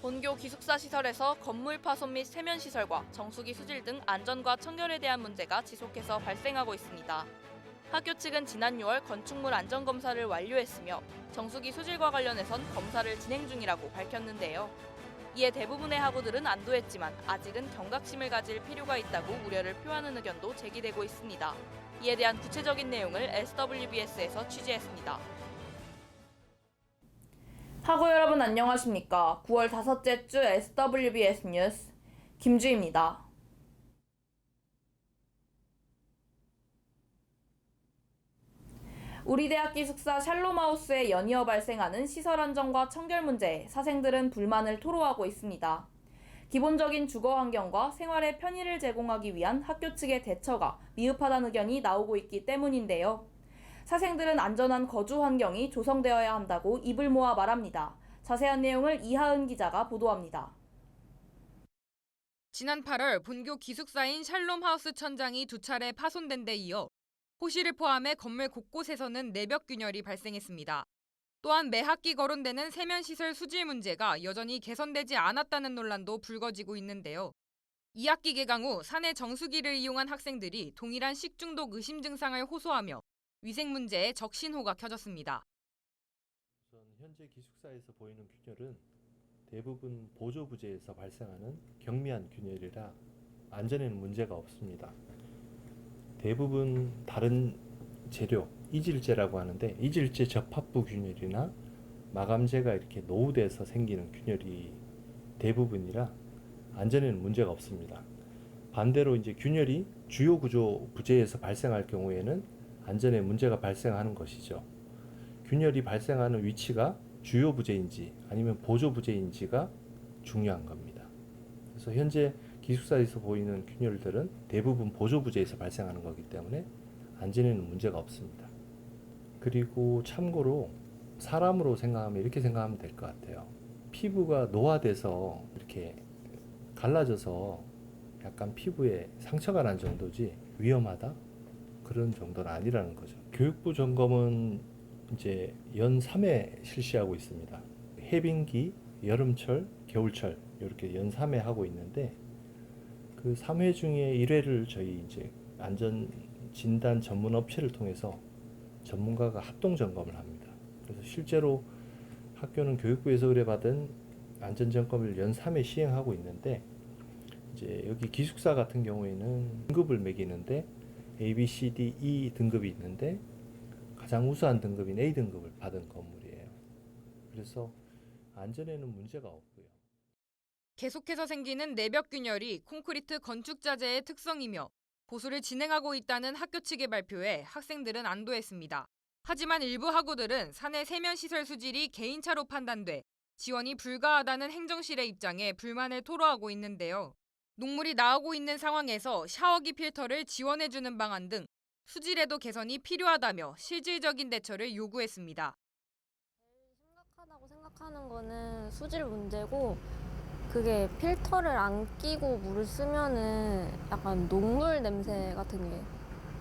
본교 기숙사 시설에서 건물 파손 및 세면 시설과 정수기 수질 등 안전과 청결에 대한 문제가 지속해서 발생하고 있습니다. 학교 측은 지난 6월 건축물 안전 검사를 완료했으며 정수기 수질과 관련해선 검사를 진행 중이라고 밝혔는데요. 이에 대부분의 학우들은 안도했지만 아직은 경각심을 가질 필요가 있다고 우려를 표하는 의견도 제기되고 있습니다. 이에 대한 구체적인 내용을 SWBS에서 취재했습니다. 학우 여러분 안녕하십니까? 9월 5째 주 SWBS 뉴스 김주희입니다. 우리 대학 기숙사 샬롬하우스에 연이어 발생하는 시설 안전과 청결 문제에 사생들은 불만을 토로하고 있습니다. 기본적인 주거 환경과 생활의 편의를 제공하기 위한 학교 측의 대처가 미흡하다는 의견이 나오고 있기 때문인데요. 사생들은 안전한 거주 환경이 조성되어야 한다고 입을 모아 말합니다. 자세한 내용을 이하은 기자가 보도합니다. 지난 8월 본교 기숙사인 샬롬하우스 천장이 2차례 파손된 데 이어 호실을 포함해 건물 곳곳에서는 내벽 균열이 발생했습니다. 또한 매 학기 거론되는 세면시설 수질 문제가 여전히 개선되지 않았다는 논란도 불거지고 있는데요. 2학기 개강 후 사내 정수기를 이용한 학생들이 동일한 식중독 의심 증상을 호소하며 위생 문제에 적신호가 켜졌습니다. 우선 현재 기숙사에서 보이는 균열은 대부분 보조 부재에서 발생하는 경미한 균열이라 안전에는 문제가 없습니다. 대부분 다른 재료, 이질제라고 하는데 이질제 접합부 균열이나 마감재가 이렇게 노후돼서 생기는 균열이 대부분이라 안전에는 문제가 없습니다. 반대로 이제 균열이 주요 구조 부재에서 발생할 경우에는 안전에 문제가 발생하는 것이죠. 균열이 발생하는 위치가 주요 부재인지 아니면 보조 부재인지가 중요한 겁니다. 그래서 현재 기숙사에서 보이는 균열들은 대부분 보조 부재에서 발생하는 거기 때문에 안전에는 문제가 없습니다. 그리고 참고로 사람으로 생각하면 이렇게 생각하면 될 것 같아요. 피부가 노화돼서 이렇게 갈라져서 약간 피부에 상처가 난 정도지 위험하다? 그런 정도는 아니라는 거죠. 교육부 점검은 이제 연 3회 실시하고 있습니다. 해빙기, 여름철, 겨울철 이렇게 연 3회 하고 있는데 그 3회 중에 1회를 저희 이제 안전 진단 전문 업체를 통해서 전문가가 합동 점검을 합니다. 그래서 실제로 학교는 교육부에서 의뢰받은 안전 점검을 연 3회 시행하고 있는데 이제 여기 기숙사 같은 경우에는 등급을 매기는데 A, B, C, D, E 등급이 있는데 가장 우수한 등급인 A 등급을 받은 건물이에요. 그래서 안전에는 문제가 없고요. 계속해서 생기는 내벽 균열이 콘크리트 건축 자재의 특성이며 보수를 진행하고 있다는 학교 측의 발표에 학생들은 안도했습니다. 하지만 일부 학우들은 사내 세면시설 수질이 개인차로 판단돼 지원이 불가하다는 행정실의 입장에 불만을 토로하고 있는데요. 녹물이 나오고 있는 상황에서 샤워기 필터를 지원해주는 방안 등 수질에도 개선이 필요하다며 실질적인 대처를 요구했습니다. 제일 심각하다고 생각하는 거는 수질 문제고 그게 필터를 안 끼고 물을 쓰면은 약간 녹물 냄새 같은 게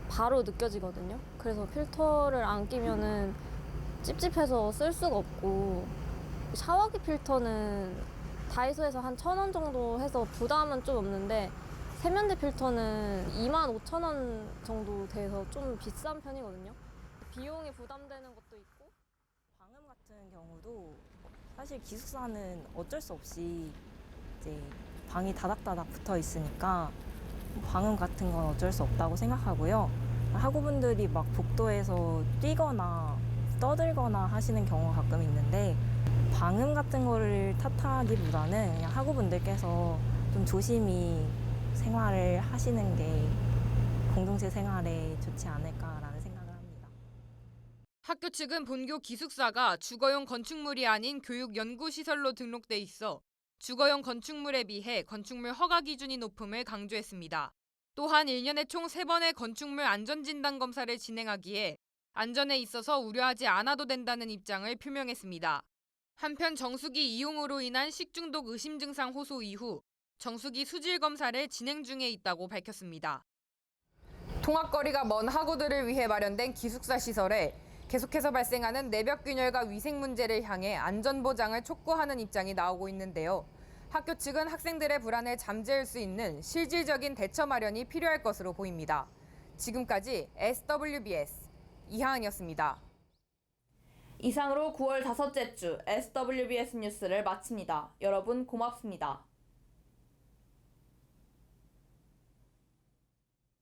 바로 느껴지거든요. 그래서 필터를 안 끼면은 찝찝해서 쓸 수가 없고 샤워기 필터는 다이소에서 한 1,000원 정도 해서 부담은 좀 없는데 세면대 필터는 25,000원 정도 돼서 좀 비싼 편이거든요. 비용이 부담되는 것도 있고. 방음 같은 경우도 사실 기숙사는 어쩔 수 없이 이제 방이 다닥다닥 붙어 있으니까 방음 같은 건 어쩔 수 없다고 생각하고요. 학우분들이 막 복도에서 뛰거나 떠들거나 하시는 경우가 가끔 있는데 방음 같은 거를 탓하기보다는 그냥 학우분들께서 좀 조심히 생활을 하시는 게 공동체 생활에 좋지 않을까라는 생각을 합니다. 학교 측은 본교 기숙사가 주거용 건축물이 아닌 교육연구시설로 등록돼 있어 주거용 건축물에 비해 건축물 허가 기준이 높음을 강조했습니다. 또한 1년에 총 3번의 건축물 안전진단 검사를 진행하기에 안전에 있어서 우려하지 않아도 된다는 입장을 표명했습니다. 한편 정수기 이용으로 인한 식중독 의심 증상 호소 이후 정수기 수질 검사를 진행 중에 있다고 밝혔습니다. 통학거리가 먼 학우들을 위해 마련된 기숙사 시설에 계속해서 발생하는 내벽 균열과 위생 문제를 향해 안전 보장을 촉구하는 입장이 나오고 있는데요. 학교 측은 학생들의 불안을 잠재울 수 있는 실질적인 대처 마련이 필요할 것으로 보입니다. 지금까지 SWBS 이하은이었습니다. 이상으로 9월 5째 주 SWBS 뉴스를 마칩니다. 여러분 고맙습니다.